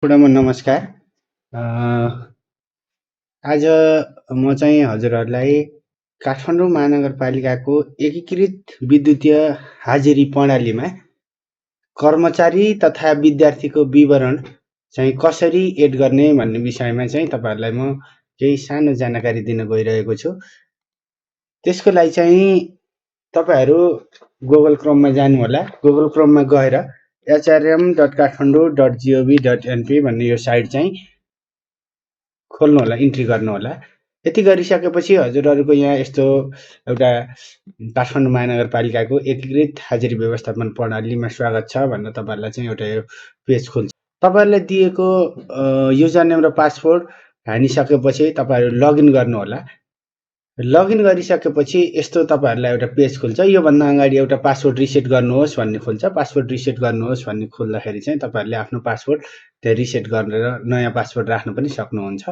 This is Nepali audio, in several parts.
गुडमा नमस्कार। अ, आज म चाहिँ हजुरहरूलाई काठमाडौँ महानगरपालिकाको एकीकृत विद्युतीय हाजिरी प्रणालीमा कर्मचारी तथा विद्यार्थीको विवरण चाहिँ कसरी एड गर्ने भन्ने विषयमा चाहिँ तपाईँहरूलाई म केही सानो जानकारी दिन गइरहेको छु। त्यसको लागि चाहिँ तपाईँहरू गुगल क्रोममा जानुहोला। गुगल क्रोममा गएर hrm.kathmandu.gov.np भन्ने यो साइट चाहिँ खोल्नुहोला, इन्ट्री गर्नुहोला। यति गरिसकेपछि हजुरहरूको यहाँ यस्तो एउटा काठमाडौँ महानगरपालिकाको एकीकृत हाजिरी व्यवस्थापन प्रणालीमा स्वागत छ भनेर तपाईँहरूलाई चाहिँ एउटा यो पेज खुल्छ। तपाईँहरूलाई दिएको युजर नेम र पासवर्ड हानिसकेपछि तपाईँहरू लगइन गर्नुहोला। लगइन गरिसकेपछि यस्तो तपाईँहरूलाई एउटा पेज खुल्छ। योभन्दा अगाडि एउटा पासवर्ड रिसेट गर्नुहोस् भन्ने खुल्छ। पासवर्ड रिसेट गर्नुहोस् भन्ने खुल्दाखेरि चाहिँ तपाईँहरूले आफ्नो पासवर्ड त्यहाँ रिसेट गरेर नयाँ पासवर्ड राख्न पनि सक्नुहुन्छ।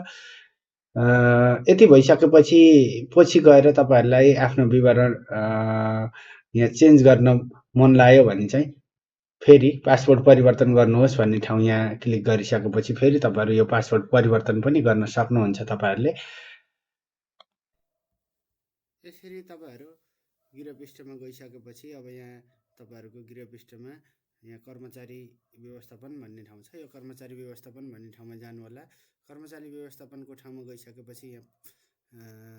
यति भइसकेपछि पछि गएर तपाईँहरूलाई आफ्नो विवरण यहाँ चेन्ज गर्न मन लाग्यो भने चाहिँ फेरि पासवर्ड परिवर्तन गर्नुहोस् भन्ने ठाउँ यहाँ क्लिक गरिसकेपछि फेरि तपाईँहरू यो पासवर्ड परिवर्तन पनि गर्न सक्नुहुन्छ। तपाईँहरूले यसरी तपाईँहरू गृह पृष्ठमा गइसकेपछि अब यहाँ तपाईँहरूको गृह पृष्ठमा यहाँ कर्मचारी व्यवस्थापन भन्ने ठाउँ छ। यो कर्मचारी व्यवस्थापन भन्ने ठाउँमा जानु होला। कर्मचारी व्यवस्थापनको ठाउँमा गइसकेपछि यहाँ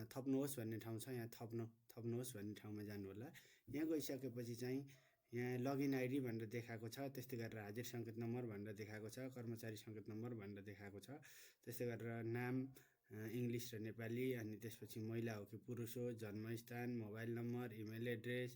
थप्नुहोस् भन्ने ठाउँ छ। यहाँ थप्नुहोस् भन्ने ठाउँमा जानु होला। यहाँ गइसकेपछि चाहिँ यहाँ लगइन आइडी भनेर देखाएको छ। त्यस्तै गरेर हाजिर सङ्केत नम्बर भनेर देखाएको छ। कर्मचारी सङ्केत नम्बर भनेर देखाएको छ। त्यस्तै गरेर नाम इङ्ग्लिस र नेपाली, अनि त्यसपछि महिला हो कि पुरुष हो, जन्मस्थान, मोबाइल नम्बर, इमेल एड्रेस,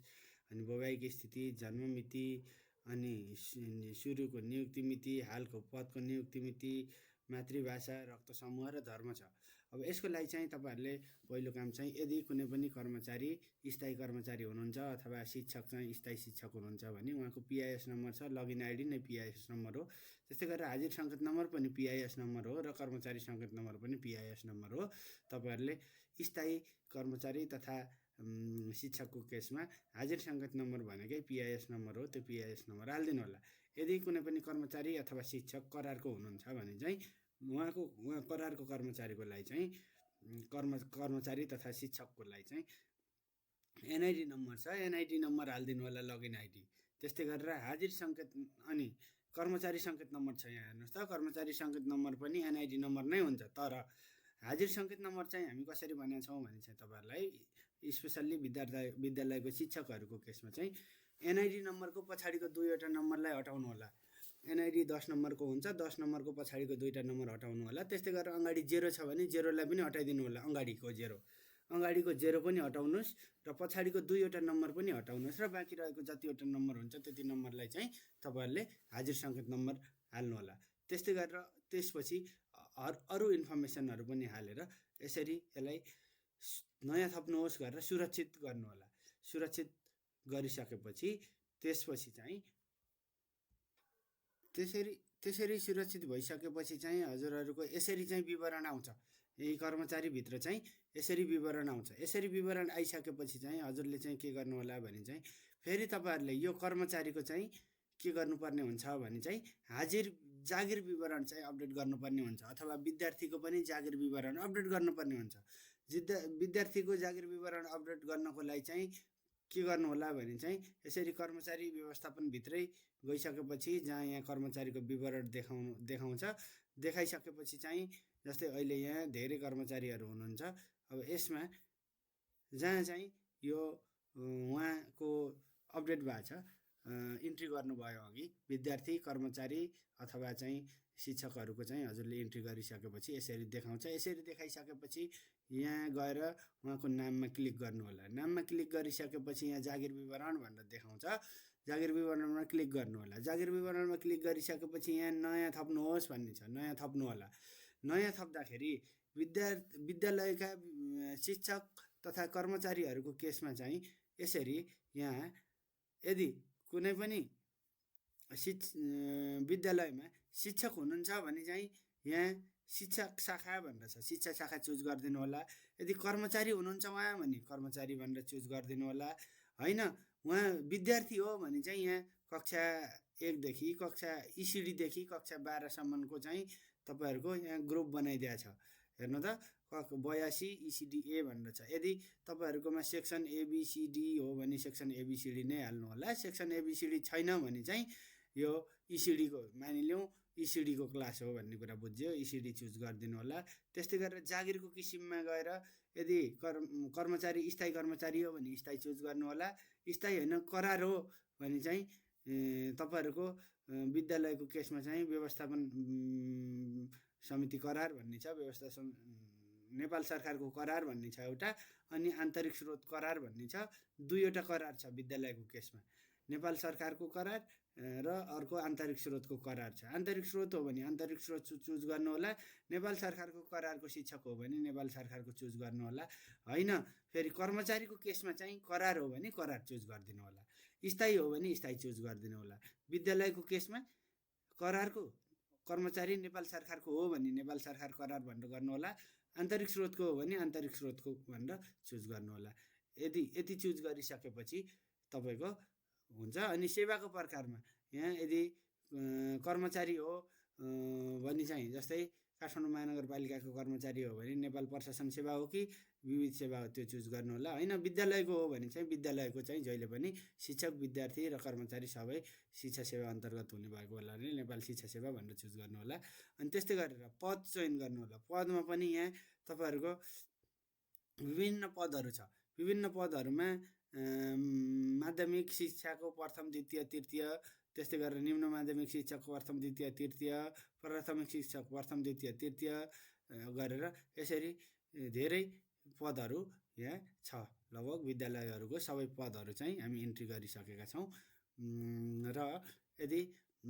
अनि वैवाहिक स्थिति, जन्म मिति, अनि सुरुको नियुक्ति मिति, हालको पदको नियुक्ति मिति, मातृभाषा, रक्त समूह र धर्म छ। अब यसको लागि चाहिँ तपाईँहरूले पहिलो काम चाहिँ यदि कुनै पनि कर्मचारी स्थायी कर्मचारी हुनुहुन्छ अथवा शिक्षक चाहिँ स्थायी शिक्षक हुनुहुन्छ भने उहाँको पिआइएस नम्बर छ। लगइन आइडी नै पिआइएस नम्बर हो। त्यस्तै गरेर हाजिर सङ्केत नम्बर पनि पिआइएस नम्बर हो र कर्मचारी सङ्केत नम्बर पनि पिआइएस नम्बर हो। तपाईँहरूले स्थायी कर्मचारी तथा शिक्षकको केसमा हाजिर सङ्केत नम्बर भनेकै पिआइएस नम्बर हो। त्यो पिआइएस नम्बर हालिदिनु होला। यदि कुनै पनि कर्मचारी अथवा शिक्षक करारको हुनुहुन्छ भने चाहिँ उहाँ करारको कर्मचारीको लागि चाहिँ कर्मचारी तथा शिक्षकको लागि चाहिँ एनआइडी नम्बर छ। एनआइडी नम्बर हालिदिनु होला, लगइन आइडी। त्यस्तै गरेर हाजिर सङ्केत अनि कर्मचारी सङ्केत नम्बर छ। यहाँ हेर्नुहोस् त, कर्मचारी सङ्केत नम्बर पनि एनआइडी नम्बर नै हुन्छ। तर हाजिर सङ्केत नम्बर चाहिँ हामी कसरी भनेका छौँ भने चाहिँ तपाईँहरूलाई स्पेसल्ली विद्यालयको शिक्षकहरूको केसमा चाहिँ एनआइडी नम्बरको पछाडिको दुईवटा नम्बरलाई हटाउनु होला। एनआइडी 10 नम्बरको हुन्छ। 10 नम्बरको पछाडिको दुईवटा नम्बर हटाउनु होला। त्यस्तै गरेर अगाडि 0 छ भने 0लाई पनि हटाइदिनु होला। अगाडिको 0 पनि हटाउनुहोस् र पछाडिको दुईवटा नम्बर पनि हटाउनुहोस् र बाँकी रहेको जतिवटा नम्बर हुन्छ त्यति नम्बरलाई चाहिँ तपाईँहरूले हाजिर सङ्केत नम्बर हाल्नु होला। त्यस्तै गरेर त्यसपछि अरू इन्फर्मेसनहरू पनि हालेर यसरी यसलाई नयाँ थप्नुहोस् गरेर सुरक्षित गर्नु होला। सुरक्षित गरिसकेपछि त्यसपछि चाहिँ त्यसरी सुरक्षित भइसकेपछि चाहिँ हजुरहरूको यसरी चाहिँ विवरण आउँछ। यही कर्मचारीभित्र चाहिँ यसरी विवरण आउँछ। यसरी विवरण आइसकेपछि चाहिँ हजुरले चाहिँ के गर्नु होला भने चाहिँ फेरि तपाईँहरूले यो कर्मचारीको चाहिँ के गर्नुपर्ने हुन्छ भने चाहिँ जागिर विवरण चाहिँ अपडेट गर्नुपर्ने हुन्छ, अथवा विद्यार्थीको पनि जागिर विवरण अपडेट गर्नुपर्ने हुन्छ। विद्यार्थीको जागिर विवरण अपडेट गर्नको लागि चाहिँ के गर्नु होला भने चाहिँ यसरी कर्मचारी व्यवस्थापनभित्रै गइसकेपछि जहाँ यहाँ कर्मचारीको विवरण देखाउँछ, देखाइसकेपछि चाहिँ जस्तै अहिले यहाँ धेरै कर्मचारीहरू हुनुहुन्छ। अब यसमा जहाँ चाहिँ यो उहाँको अपडेट भएको छ, इन्ट्री गर्नुभयो अघि विद्यार्थी, कर्मचारी अथवा चाहिँ शिक्षकहरूको चाहिँ हजुरले इन्ट्री गरिसकेपछि यसरी देखाउँछ। यसरी देखाइसकेपछि यहाँ गएर उहाँको नाममा क्लिक गर्नु होला। नाममा क्लिक गरिसकेपछि यहाँ जागिर विवरण भनेर देखाउँछ। जागिर विवरणमा क्लिक गर्नु होला। जागिर विवरणमा क्लिक गरिसकेपछि यहाँ नयाँ थप्नुहोस् भन्ने छ। नयाँ थप्नु होला। नयाँ थप्दाखेरि विद्यालयका शिक्षक तथा कर्मचारीहरूको केसमा चाहिँ यसरी यहाँ यदि कुनै पनि विद्यालयमा शिक्षक हुनुहुन्छ भने चाहिँ यहाँ शिक्षक शाखा भनेर छ, शिक्षा शाखा चुज गरिदिनु होला। यदि कर्मचारी हुनुहुन्छ उहाँ भने कर्मचारी भनेर चुज गरिदिनु होला। होइन, उहाँ विद्यार्थी हो भने चाहिँ यहाँ कक्षा 1 देखि कक्षा ECD देखि कक्षा 12 सम्मको चाहिँ तपाईहरुको यहाँ ग्रुप बनाइदिया छ। हेर्नु त 82 ECD A भनेर छ। यदि तपाईहरुकोमा सेक्सन ABCD हो भने सेक्सन ABCD नै हाल्नु होला। सेक्सन ABCD छैन भने चाहिँ यो ECD को मानिलिउँ ECD को क्लास हो भन्ने कुरा बुझ्यो, ECD चुज गरिदिनु होला। त्यस्तै गरेर जागिरको किसिममा गएर यदि कर्मचारी स्थायी कर्मचारी हो भने स्थायी चुज गर्नु होला। स्थायी हैन करार हो भने चाहिँ तपाईहरुको विद्यालयको केसमा चाहिँ व्यवस्थापन समिति करार भन्ने छ, नेपाल सरकारको करार भन्ने छ एउटा, अनि आन्तरिक स्रोत करार भन्ने छ। दुईवटा करार छ विद्यालयको केसमा, नेपाल सरकारको करार र अर्को आन्तरिक स्रोतको करार छ। आन्तरिक स्रोत हो भने आन्तरिक स्रोत चुज गर्नु होला। नेपाल सरकारको करारको शिक्षक हो भने नेपाल सरकारको चुज गर्नु होला। हैन फेरि कर्मचारीको केसमा चाहिँ करार हो भने करार चुज गरिदिनु होला। स्थायी हो भने स्थायी चुज गरिदिनु होला। विद्यालयको केसमा करारको कर्मचारी नेपाल सरकारको हो भने नेपाल सरकार करार भनेर गर्नु होला। आन्तरिक स्रोतको हो भने आन्तरिक स्रोतको भनेर चुज गर्नु होला। यति चुज गरिसकेपछि तपाईको हुन्छ। अनि सेवाको प्रकारमा यहाँ यदि कर्मचारी हो भने चाहिँ जस्तै काठमाडौँ महानगरपालिकाको कर्मचारी हो भने नेपाल प्रशासन सेवा हो कि विविध सेवा हो त्यो चुज गर्नु होला। हैन विद्यालयको हो भने चाहिँ विद्यालयको चाहिँ जहिले पनि शिक्षक विद्यार्थी र कर्मचारी सबै शिक्षा सेवा अन्तर्गत हुने भएको हुनाले नेपाल शिक्षा सेवा भनेर चुज गर्नु होला। अनि त्यस्तै गरेर पद चयन गर्नु होला। पदमा पनि यहाँ तपाईहरुको विभिन्न पदहरू छ। विभिन्न पदहरूमा माध्यमिक शिक्षाको प्रथम द्वितीय तृतीय, त्यस्तै गरेर निम्न माध्यमिक शिक्षाको प्रथम द्वितीय तृतीय, प्राथमिक शिक्षक प्रथम द्वितीय तृतीय गरेर यसरी धेरै पदहरू यहाँ छ। लगभग विद्यालयहरूको सबै पदहरू चाहिँ हामी इन्ट्री गरिसकेका छौँ। र यदि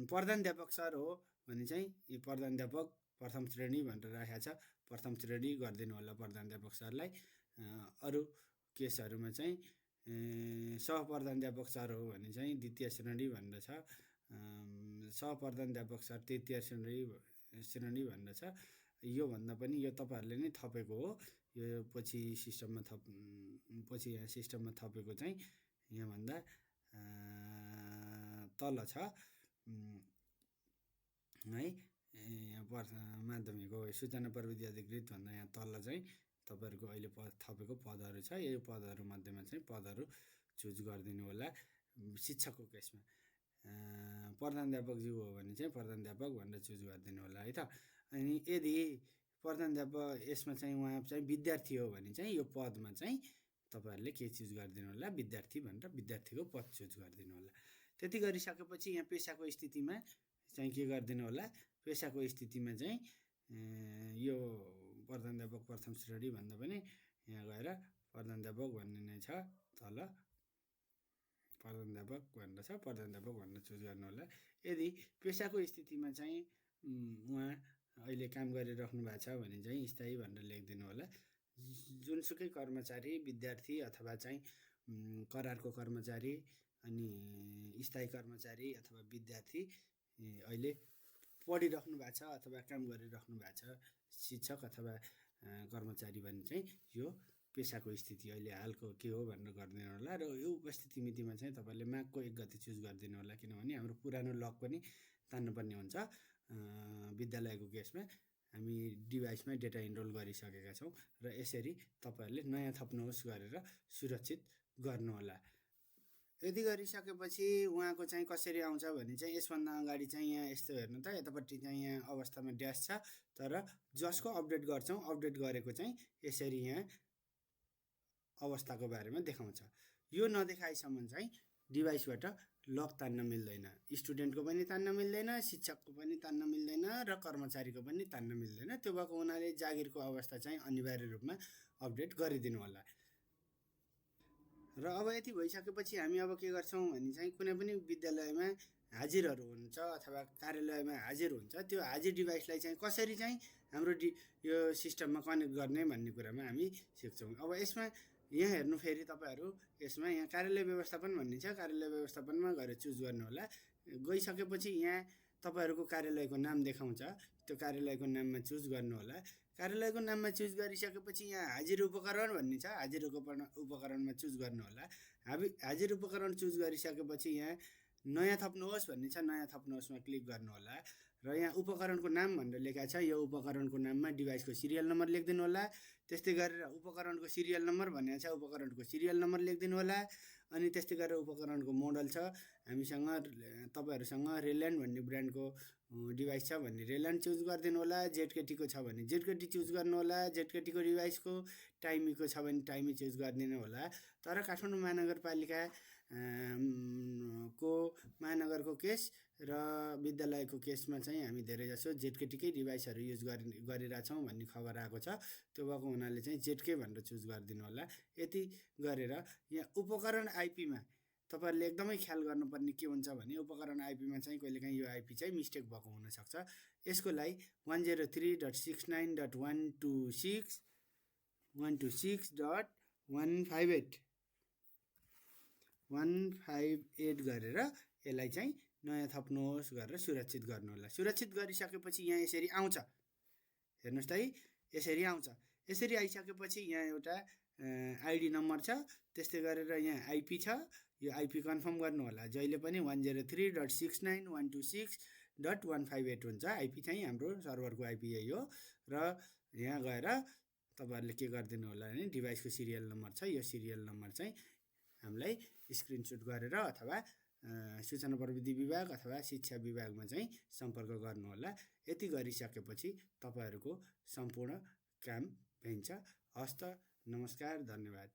प्रधानाध्यापक सर हो भने चाहिँ यो प्रधानाध्यापक प्रथम श्रेणी भनेर राखेको छ, प्रथम श्रेणी गरिदिनु होला प्रधानाध्यापक सरलाई। अरू केसहरूमा चाहिँ सहप्रधानाध्यापक सर हो भने चाहिँ द्वितीय श्रेणी भनेर छ, सहप्रधानाध्यापक सर तृतीय श्रेणी भनेर छ। योभन्दा पनि यो तपाईहरुले नै थपेको हो। यो पछि यहाँ सिस्टममा थपेको चाहिँ यहाँभन्दा तल छ है। माध्यमिक हो सूचना प्रविधि अधिकृत भन्दा यहाँ तल चाहिँ तपाईहरुको अहिले थपेको पदहरू छ। यो पदहरू मध्येमा चाहिँ पदहरू चुज गरिदिनु होला। शिक्षकको केसमा प्रधानाध्यापकज्यू हो भने चाहिँ प्रधानाध्यापक भनेर चुज गरिदिनु होला है त। अनि यदि प्रधानाध्यापक यसमा चाहिँ उहाँ चाहिँ विद्यार्थी हो भने चाहिँ यो पदमा चाहिँ तपाईहरुले के चुज गरिदिनु होला, विद्यार्थी भनेर विद्यार्थीको पद चुज गरिदिनु होला। त्यति गरिसकेपछि यहाँ पेशाको स्थितिमा चाहिँ के गरिदिनु होला, पेशाको स्थितिमा चाहिँ यो प्रधानाध्यापक प्रथम श्रेणी भन्दा पनि यहाँ गएर प्रधानाध्यापक भन्ने नै छ तल, प्रधानाध्यापक भनेर छ, प्रधानाध्यापक भनेर चुज गर्नु होला। यदि पेशाको स्थितिमा चाहिँ उहाँ अहिले काम गरिराख्नु भएको छ भने चाहिँ स्थायी भनेर लेखिदिनु होला। जुनसुकै कर्मचारी विद्यार्थी अथवा चाहिँ करारको कर्मचारी अनि स्थायी कर्मचारी अथवा विद्यार्थी अहिले पढिराख्नु भएको छ अथवा काम गरिराख्नु भएको छ शिक्षक अथवा कर्मचारी भने चाहिँ यो पेशाको स्थिति अहिले हालको के हो भनेर गरिदिनु होला। र यो उपस्थिति मितिमा चाहिँ तपाईले माघको 1 गते चुज गरिदिनु होला, किनभने हाम्रो पुरानो लग पनि तान्नुपर्ने हुन्छ। विद्यालयको केसमा हामी डिभाइसमै डेटा इनरोल गरिसकेका छौँ र यसरी तपाईहरुले नयाँ थप्नुहोस् गरेर सुरक्षित गर्नु होला। यदि गरिसकेपछि उहाँको चाहिँ कसरी आउँछ भने चाहिँ यसभन्दा अगाडि चाहिँ यहाँ यस्तो हेर्नु त, यतापट्टि चाहिँ यहाँ अवस्थामा ड्यास छ, तर जसको अपडेट गर्छौँ अपडेट गरेको चाहिँ यसरी यहाँ अवस्थाको बारेमा देखाउँछ। यो नदेखाइसम्म चाहिँ डिभाइसबाट लक तान्न मिल्दैन, स्टुडेन्टको पनि तान्न मिल्दैन, शिक्षकको पनि तान्न मिल्दैन र कर्मचारीको पनि तान्न मिल्दैन। त्यो भएको हुनाले जागिरको अवस्था चाहिँ अनिवार्य रूपमा अपडेट गरिदिनु होला। र अब यति भइसकेपछि हामी अब के गर्छौँ भने चाहिँ कुनै पनि विद्यालयमा हाजिरहरू हुन्छ अथवा कार्यालयमा हाजिर हुन्छ, त्यो हाजिर डिभाइसलाई चाहिँ कसरी चाहिँ हाम्रो यो सिस्टममा कनेक्ट गर्ने भन्ने कुरामा हामी सिक्छौँ। अब यसमा यहाँ हेर्नु फेरि तपाईहरु यसमा यहाँ कार्यालय व्यवस्थापन भन्ने छ, कार्यालय व्यवस्थापनमा गएर चुज गर्नु होला। गइसकेपछि यहाँ तपाईहरुको कार्यालयको नाम देखाउँछ, त्यो कार्यालयको नाममा चुज गर्नु होला। कार्यालयको नाममा चुज गरिसकेपछि यहाँ हाजिर उपकरण भन्ने छ, हाजिर उपकरणमा चुज गर्नु होला। हाजिर उपकरण चुज गरिसकेपछि यहाँ नयाँ थप्नुहोस् भन्ने छ, नयाँ थप्नुहोस्मा क्लिक गर्नु होला र यहाँ उपकरणको नाम भनेर लेखा छ, यो उपकरणको नाममा डिभाइसको सिरियल नम्बर लेखिदिनु होला। त्यस्तै गरेर उपकरणको सिरियल नम्बर भनेको छ, उपकरणको सिरियल नम्बर लेखिदिनु होला। अनि त्यस्तै गरेर उपकरणको मोडल छ, हामीसँग तपाईँहरूसँग रेल्यान्ड भन्ने ब्रान्डको डिभाइस छ भने रेल्यान्ड चुज गरिदिनु होला। जेडकेटीको छ भने जेडकेटी चुज गर्नु होला, जेडकेटीको डिभाइसको। टाइमीको छ भने टाइमी चुज गरिदिनु होला। तर काठमाडौँ महानगरपालिका को महानगरको केस र विद्यालयको केसमा चाहिँ हामी धेरैजसो जेडकेटीकै डिभाइसहरू युज गरिरहेछौँ भन्ने खबर आएको छ। त्यो भएको हुनाले चाहिँ जेडके भनेर चुज गरिदिनु होला। यति गरेर यहाँ उपकरण आइपीमा तपाईँहरूले एकदमै ख्याल गर्नुपर्ने के हुन्छ भने उपकरण आइपीमा चाहिँ कहिलेकाहीँ यो आइपी चाहिँ मिस्टेक भएको हुनसक्छ। यसको लागि 103.69.126.158 गरेर यसलाई चाहिँ नयाँ थप्नुहोस् गरेर सुरक्षित गर्नु होला। सुरक्षित गरिसकेपछि यहाँ यसरी आउँछ, हेर्नुहोस् त है, यसरी आउँछ। यसरी आइसकेपछि यहाँ एउटा आइडी नम्बर छ, त्यस्तै गरेर यहाँ आइपी छ। यो आइपी कन्फर्म गर्नु होला। जहिले पनि 103.69.126.158 हुन्छ आइपी चाहिँ, हाम्रो सर्भरको आइपी यही हो। र यहाँ गएर तपाईँहरूले के गरिदिनु होला भने डिभाइसको सिरियल नम्बर छ, यो सिरियल नम्बर चाहिँ हामीलाई स्क्रिनसट गरेर अथवा सूचना प्रविधि विभाग अथवा शिक्षा विभागमा चाहिँ सम्पर्क गर्नुहोला। यति गरिसकेपछि तपाईँहरूको सम्पूर्ण काम भइन्छ। हस्त, नमस्कार, धन्यवाद।